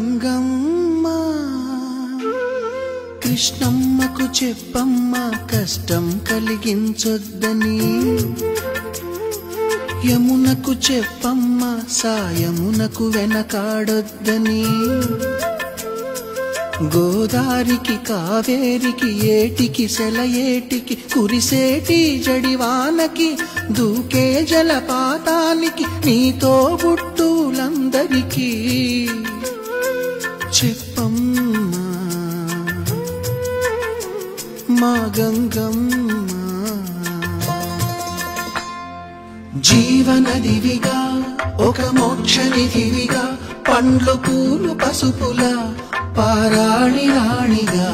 గంగమ్మ కృష్ణమ్మకు చెప్పమ్మ కష్టం కలిగించొద్దని యమునకు చెప్పమ్మ సాయమునకు వెనకాడొద్దని గోదారికి కావేరికి ఏటికి సెలయేటికి కురిసేటి జడివానకి దూకే జలపాతానికి నీతో బుట్టులందరికీ చెప్పమ్మా మా గంగమ్మ జీవనదివిగా ఒక మోక్షనిధివిగా పండ్లు పూలు పసుపుల పారాణి రాణిగా